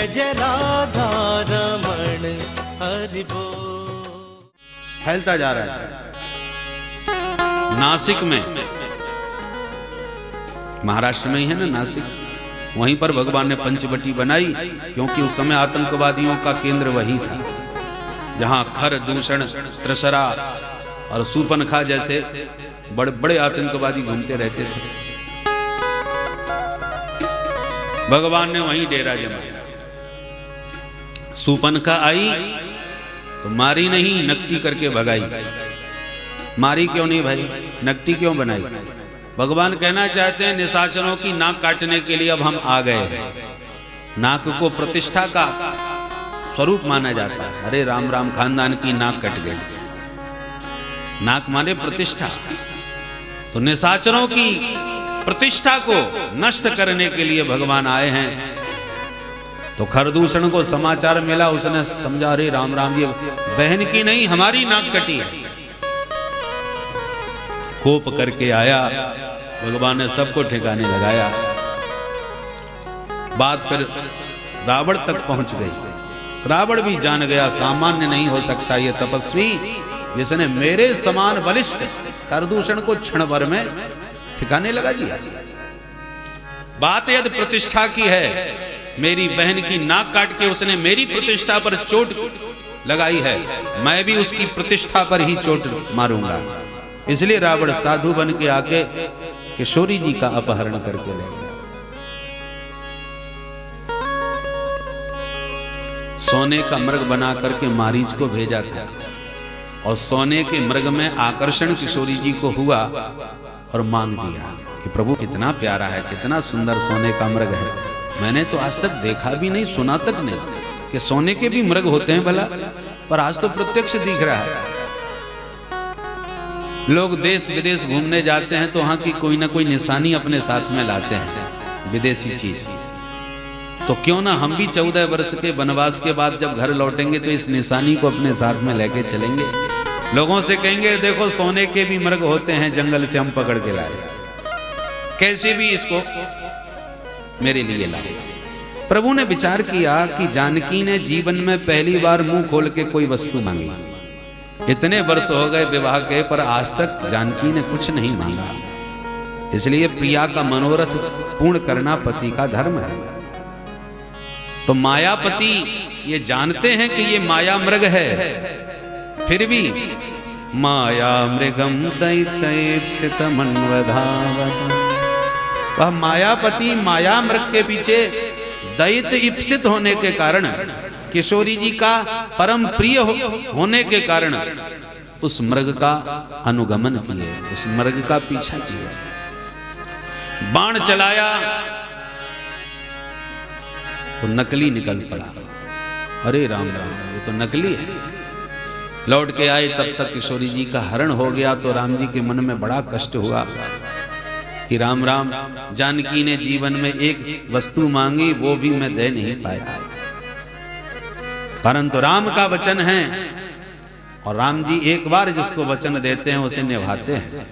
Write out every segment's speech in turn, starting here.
जय जय राधा रमण हरि बोल। फैलता जा रहा है। नासिक में, महाराष्ट्र में ही है ना नासिक, वहीं पर भगवान ने पंचवटी बनाई, क्योंकि उस समय आतंकवादियों का केंद्र वही था, जहां खर, दूषण, त्रसरा और सूपनखा जैसे बड़े बड़े आतंकवादी घूमते रहते थे। भगवान ने वहीं डेरा जमाया। सूपनखा आई तो मारी नहीं, नकटी करके भगाई। मारी क्यों नहीं भाई, नकटी क्यों बनाई? भगवान कहना चाहते हैं निशाचरों की नाक काटने के लिए अब हम आ गए हैं। नाक को प्रतिष्ठा का स्वरूप माना जाता है। अरे राम राम खानदान की नाक कट गई, नाक माने प्रतिष्ठा। तो निशाचरों की प्रतिष्ठा को नष्ट करने के लिए भगवान आए हैं। तो खरदूषण को समाचार मिला, उसने समझा अरे राम राम ये बहन की नहीं हमारी नाक कटी है। कोप करके आया, भगवान ने सबको ठिकाने लगाया। बात फिर रावण तक पहुंच गई। रावण भी जान गया सामान्य नहीं हो सकता ये तपस्वी, जिसने मेरे समान बलिष्ठ खरदूषण को क्षण भर में ठिकाने लगा दिया। बात यदि प्रतिष्ठा की है, मेरी बहन की नाक काट के उसने मेरी प्रतिष्ठा पर चोट लगाई है, मैं भी उसकी प्रतिष्ठा पर ही चोट मारूंगा। इसलिए रावण साधु बन के आके किशोरी जी का अपहरण करके ले गया। सोने का मृग बना करके मारीच को भेजा था, और सोने के मृग में आकर्षण किशोरी जी को हुआ और मांग दिया कि प्रभु कितना प्यारा है, कितना सुंदर सोने का मृग है। मैंने तो आज तक देखा भी नहीं, सुना तक नहीं कि सोने के भी मृग होते हैं भला, पर आज तो प्रत्यक्ष दिख रहा है। लोग देश विदेश घूमने जाते हैं तो वहां की कोई ना कोई निशानी अपने साथ में लाते हैं, विदेशी चीज। तो क्यों ना हम भी 14 वर्ष के वनवास के बाद जब घर लौटेंगे तो इस निशानी को अपने साथ में लेके चलेंगे। लोगों से कहेंगे देखो सोने के भी मृग होते हैं, जंगल से हम पकड़ के लाए, कैसे भी इसको मेरे लिए लाए। प्रभु ने विचार किया कि जानकी ने जीवन में पहली बार मुंह खोल के कोई वस्तु मांगी। इतने वर्ष हो गए विवाह के, पर आज तक जानकी ने कुछ नहीं मांगा। इसलिए प्रिया का मनोरथ पूर्ण करना पति का धर्म है। तो मायापति ये जानते हैं कि ये माया मृग है, फिर भी माया मृगम दैत्येप्सित मन्वधावत, वह मायापति माया मृग के पीछे दैत्य इप्सित होने के कारण, किशोरी जी का परम प्रिय होने के कारण उस मृग का अनुगमन किए, उस मृग का पीछा किया। बाण चलाया तो नकली निकल पड़ा। अरे राम राम, ये तो नकली है। लौट के आए तब तक किशोरी जी का हरण हो गया। तो राम जी के मन में बड़ा कष्ट हुआ कि राम राम, जानकी ने जीवन में एक वस्तु मांगी, वो भी मैं दे नहीं पाया। परंतु राम का वचन है, और राम जी एक बार जिसको वचन देते हैं उसे निभाते हैं।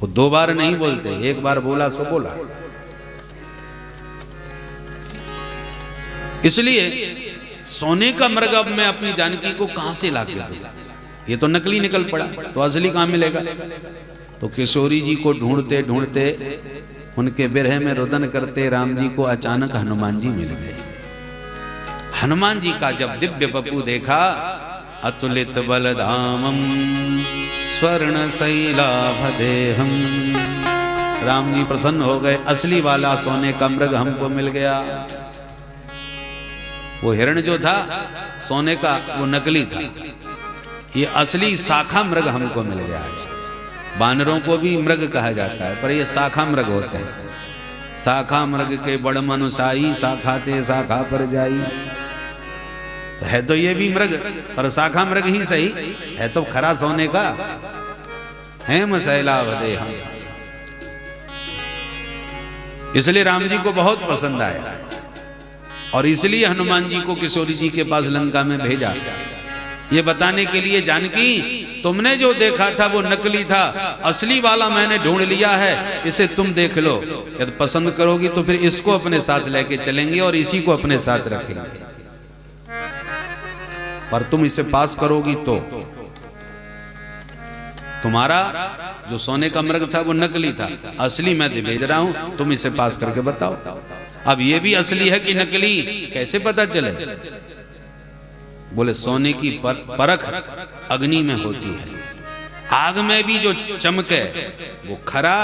वो 2 बार नहीं बोलते, एक बार बोला सो बोला। इसलिए सोने का मृग अब मैं अपनी जानकी को कहां से ला के दूं? ये तो नकली निकल पड़ा, तो असली कहां मिलेगा? तो किशोरी जी को ढूंढते ढूंढते, उनके बिरह में रुदन करते राम जी को अचानक हनुमान जी मिल गए। हनुमान जी का जब दिव्य बपू देखा, अतुलित बलधामम स्वर्ण शैलाभदेहम, राम जी प्रसन्न हो गए। असली वाला सोने का मृग हमको मिल गया। वो हिरण जो था सोने का वो नकली था, ये असली शाखा मृग हमको मिल गया। बानरों को भी मृग कहा जाता है, पर ये शाखा मृग होते हैं। शाखा मृग के बड़ मनुसाई, शाखा ते शाखा पर जाई। तो है तो ये भी मृग, पर शाखा मृग ही सही है, तो खरा सोने का हेम शैलावदेहम। इसलिए राम जी को बहुत पसंद आया, और इसलिए हनुमान जी को किशोरी जी के पास लंका में भेजा, ये बताने के लिए जानकी तुमने जो देखा था वो नकली था, असली वाला मैंने ढूंढ लिया है, इसे तुम देख लो। यदि पसंद करोगी तो फिर इसको अपने साथ लेके चलेंगे और इसी को अपने साथ रखेंगे, पर तुम इसे पास करोगी तो। तुम्हारा जो सोने का मृग था वो नकली था, असली मैं भेज रहा हूं, तुम इसे पास करके बताओ। अब ये भी असली है कि नकली कैसे पता चले? बोले सोने की परख अग्नि में होती है, आग में भी जो चमके वो खरा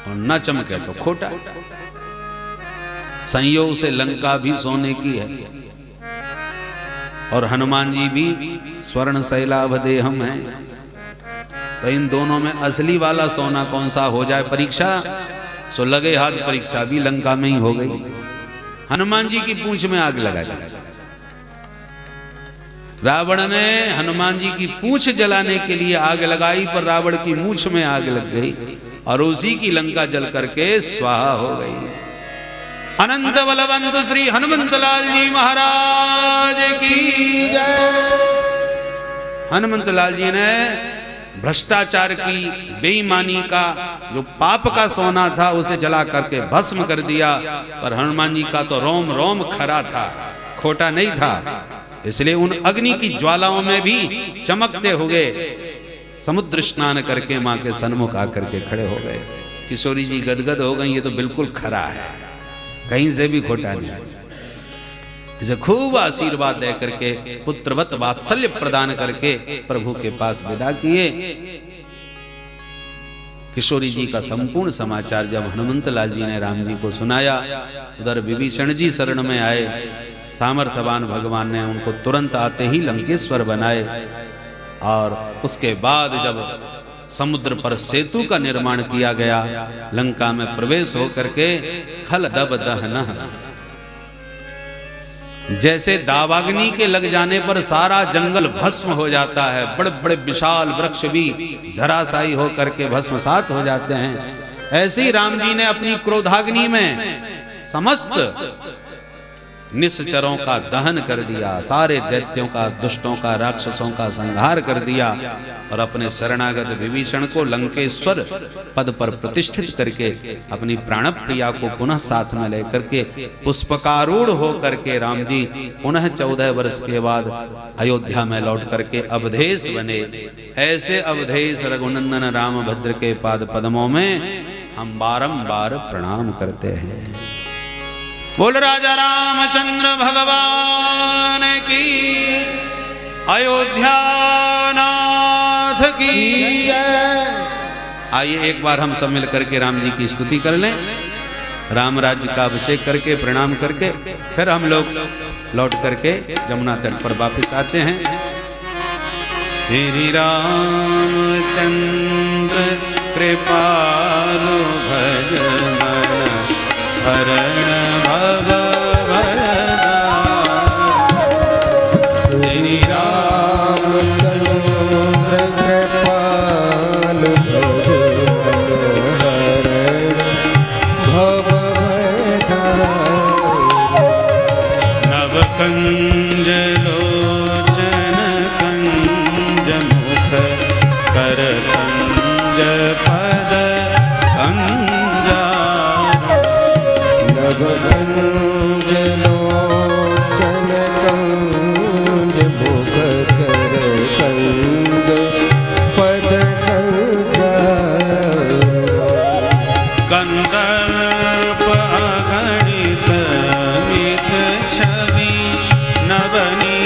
और न चमके तो खोटा। संयोग से लंका भी सोने की है और हनुमान जी भी स्वर्ण शैलाभदेहम है, तो इन दोनों में असली वाला सोना कौन सा हो जाए परीक्षा, सो लगे हाथ परीक्षा भी लंका में ही हो गई। हनुमान जी की पूंछ में आग लगा दी। रावण ने हनुमान जी की पूंछ जलाने के लिए आग लगाई, पर रावण की मूंछ में आग लग गई और उसी की लंका जल करके स्वाहा हो गई। अनंत बलवंत श्री हनुमंत लाल जी महाराज की जय। हनुमंत लाल जी ने भ्रष्टाचार की, बेईमानी का, जो पाप का सोना था उसे जला करके भस्म कर दिया, पर हनुमान जी का तो रोम रोम खरा था, खोटा नहीं था। इसलिए उन अग्नि की ज्वालाओं में भी चमकते हुए समुद्र स्नान करके मां के सन्मुख आकर के खड़े हो गए। किशोरी जी गदगद हो गई, ये तो बिल्कुल खरा है, कहीं से भी खोटा नहीं। इसे खूब आशीर्वाद दे करके पुत्रवत वात्सल्य प्रदान करके प्रभु के पास विदा किए। किशोरी जी का संपूर्ण समाचार जब हनुमंत लाल जी ने राम जी को सुनाया, उधर विभीषण जी शरण में आए। सामर्थ्यवान भगवान ने उनको तुरंत आते ही लंकेश्वर बनाए, और उसके बाद जब समुद्र पर सेतु का निर्माण किया गया, लंका में प्रवेश होकर के खल दब दहन, जैसे दावाग्नि के लग जाने पर सारा जंगल भस्म हो जाता है, बड़े बड़े विशाल वृक्ष भी धराशायी होकर के भस्मसात हो जाते हैं, ऐसे ही राम जी ने अपनी क्रोधाग्नि में समस्त निश्चरों का दहन कर दिया, सारे दैत्यों का, दुष्टों का, राक्षसों का संहार कर दिया, और अपने शरणागत विभीषण को लंकेश्वर पद पर प्रतिष्ठित करके अपनी प्राण प्रिया को पुनः साथ में लेकर के पुष्पकारूढ़ होकर के राम जी पुनः 14 वर्ष के बाद अयोध्या में लौट करके अवधेश बने। ऐसे अवधेश रघुनंदन राम भद्र के पाद पद्मों में हम बारंबार प्रणाम करते हैं। बोल राजा रामचंद्र भगवान की, अयोध्या नाथ की। आइए एक बार हम सब मिल करके राम जी की स्तुति कर लें, राम राज्य का अभिषेक करके प्रणाम करके फिर हम लोग लौट करके जमुना तट पर वापस आते हैं। श्री रामचंद्र कृपालु भज मन हरण भव भरदा। श्री रामचंद्र कृपालु भज मन हरण भव भरदा। नव कंज लोचन कंज मुख कर कंज पद कंजा। कंज लोचन कंज मुख कर कंज पद कंजा। कंदर्प अगणित मित छवि नवनी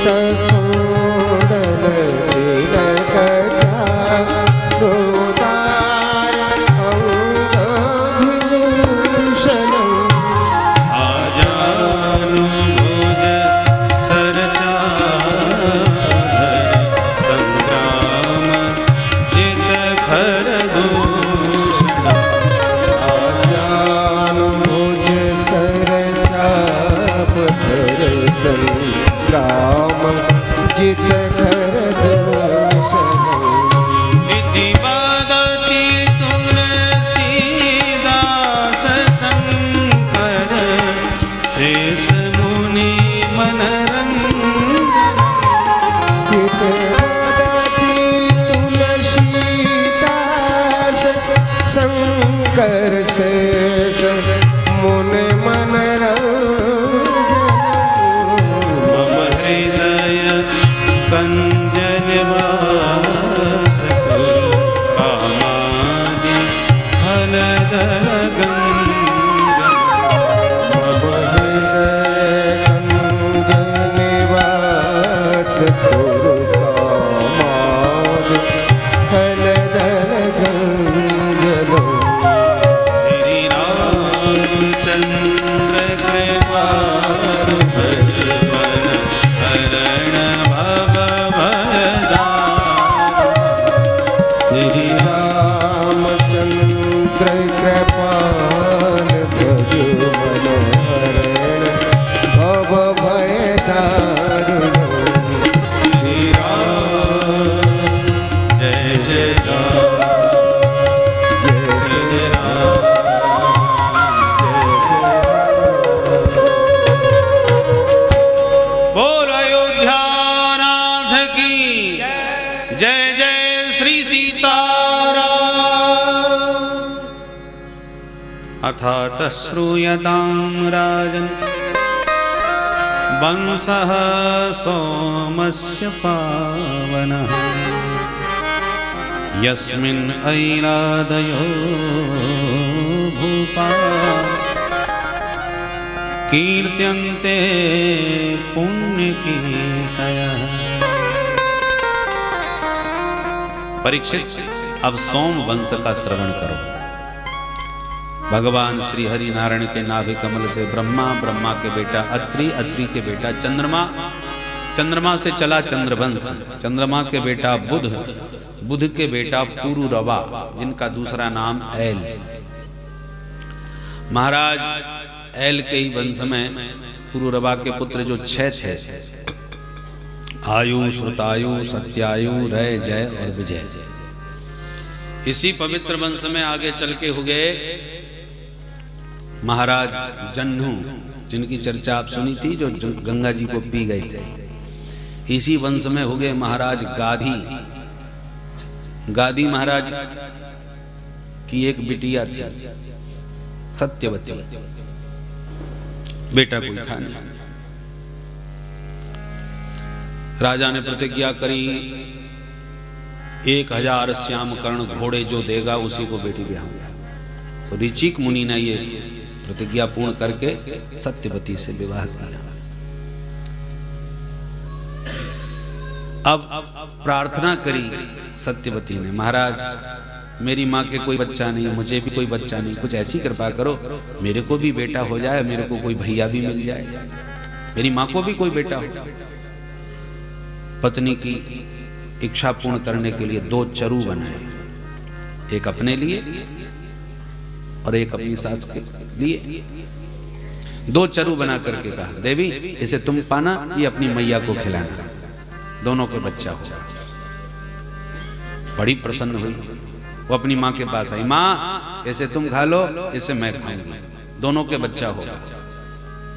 कुंडल तिलक चारुदार अंगभूषण आजानुभुज सरचाधर संग्राम जित खरदूषण आजानुभुज सरचापधर संग्राम जित खरदूषण इति वदति तुलसीदास शंकर शेष मुनि मनरंजन तुलसीदास शंकर शेष मुनि मनरंजन मम हृदय कंज निवास कामादि फलदल गंजन मम हृदय कंज निवास सुर कामादि फलदल गंजन श्री रामचंद्र कृपाल भजवन हरण भव भयदान श्री रामचंद्र कृपाल भज मन हरण भव भय दारुण श्री राम जय जय राम जय श्री राम बोल अयोध्यानाथ की जय जय श्री सीताराम अथात श्रूयतां राजन् वंशः सोमस्य पावनः यस्मिन् ऐलादयो भूपा कीर्त्यन्ते पुण्यकीर्तयः। परीक्षित, अब सोम वंश का श्रवण करो। भगवान श्री हरि नारायण के नाभि कमल से ब्रह्मा, ब्रह्मा के बेटा अत्रि, अत्रि के बेटा चंद्रमा, चंद्रमा से चला चंद्रवंश, चंद्रमा के बेटा बुध, बुध के बेटा पुरुरवा जिनका दूसरा नाम ऐल। महाराज ऐल के ही वंश में पुरुरवा के पुत्र जो 6 थे, आयु, श्रुतायु, सत्यायु, रय, जय और विजय। इसी पवित्र वंश में आगे चल के हो गए महाराज जन्नू, जिनकी चर्चा आप सुनी थी, जो गंगा जी को पी गए थे। इसी वंश में हो गए महाराज गाधी। गाधी महाराज की एक बिटिया थी सत्यवती, बेटा कोई था नहीं। राजा ने प्रतिज्ञा करी 1000 श्याम कर्ण घोड़े जो देगा उसी को बेटी ब्याहूंगा। तो ऋचिक मुनि ने ये प्रतिज्ञा पूर्ण करके सत्यवती से विवाह किया। अब प्रार्थना करी सत्यवती ने, महाराज मेरी माँ के कोई बच्चा नहीं, मुझे भी कोई बच्चा नहीं, कुछ ऐसी कृपा करो मेरे को भी बेटा हो जाए, मेरे को कोई भैया भी मिल जाए, मेरी माँ को भी कोई बेटा हो। पत्नी की इच्छा पूर्ण करने के लिए 2 चरु बनाए, एक अपने लिए और एक अपनी सास के लिए। 2 चरु बना करके कहा, देवी इसे तुम पाना, ये अपनी मैया को खिलाना, दोनों के बच्चा हो। बड़ी प्रसन्न हुई, वो अपनी माँ के पास आई, माँ इसे तुम खा लो, इसे मैं खाऊंगी, दोनों के बच्चा होगा।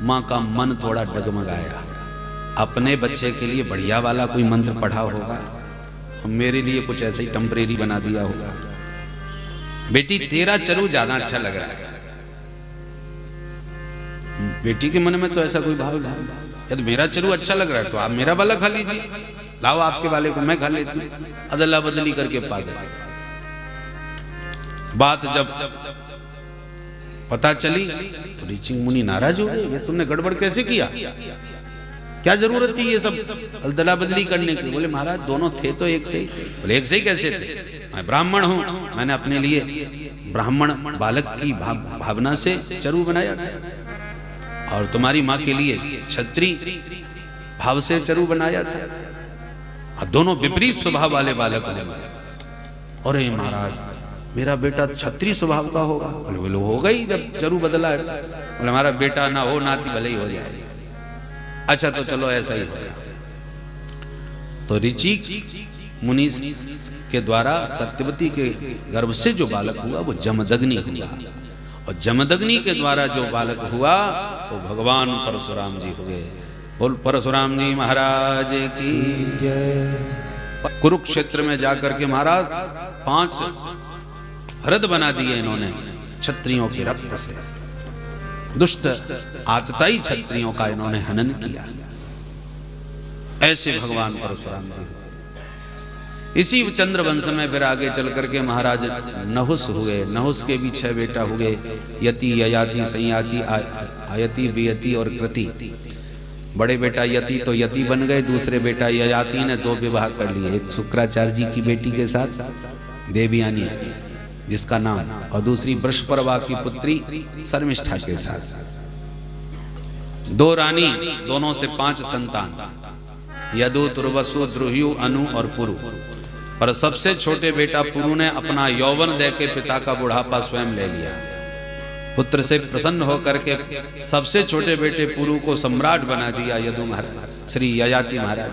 माँ का मन थोड़ा डगमगाया, अपने बच्चे के लिए बढ़िया वाला कोई मंत्र पढ़ा होगा, मेरे लिए कुछ ऐसे ही टेम्परेरी बना दिया होगा। बेटी तेरा चरु ज्यादा अच्छा लग रहा है। बेटी के मन में तो ऐसा कोई भाव नहीं, यदि मेरा चरु अच्छा लग रहा है तो आप मेरा वाला खा लीजिए, लाओ आपके वाले को मैं खा लेती हूँ। अदला बदली करके पा गए। बात जब पता चली तो ऋषि मुनि नाराज हो गए, ये तुमने गड़बड़ कैसे किया? क्या जरूरत थी ये सब अदला बदली करने की? बोले महाराज दोनों थे तो एक से ही। बोले एक से ही कैसे थे? मैं ब्राह्मण हूं, मैंने अपने लिए ब्राह्मण बालक की भावना से चरु बनाया था और तुम्हारी माँ के लिए क्षत्रिय भाव से चरु बनाया था। अब दोनों विपरीत स्वभाव वाले बालक होने वाले। अरे महाराज मेरा बेटा क्षत्रिय स्वभाव का होगा? बोले होगा ही जब चरु बदला है। बोले हमारा बेटा ना हो नाती भले ही हो जाए। अच्छा तो चलो ऐसा ही होगा। तो ऋचिक मुनि के द्वारा सत्यवती के गर्भ से जो बालक हुआ वो जमदग्नि हुआ और जमदग्नि के द्वारा जो बालक हुआ वो भगवान परशुराम जी हुए। बोल परशुराम जी महाराज की जय। कुरुक्षेत्र में जाकर के महाराज 5 रथ बना दिए इन्होंने क्षत्रियों के रक्त से। दुष्ट आतताई क्षत्रियों का इन्होंने हनन किया। ऐसे भगवान परशुराम जी। इसी चंद्रवंश में फिर आगे चल करके महाराज नहुस हुए। नहुस के भी 6 बेटा हुए, यति, ययाति, संयाति, आयति, वियति और कृति। बड़े बेटा यति तो यति बन गए, दूसरे बेटा ययाति ने 2 विवाह कर लिए। एक शुक्राचार्य जी की बेटी के साथ देवयानी जिसका नाम, और दूसरी वृषपर्वा की पुत्री शर्मिष्ठा के साथ। 2 रानी, दोनों से 5 संतान, यदु, तुर्वसु, द्रुह्यु, अनु और पुरु। पर सबसे छोटे बेटा पुरु ने अपना यौवन दे के पिता का बुढ़ापा स्वयं ले लिया। पुत्र से प्रसन्न होकर के सबसे छोटे बेटे पुरु को सम्राट बना दिया यदु महाराज, श्री ययाति महाराज।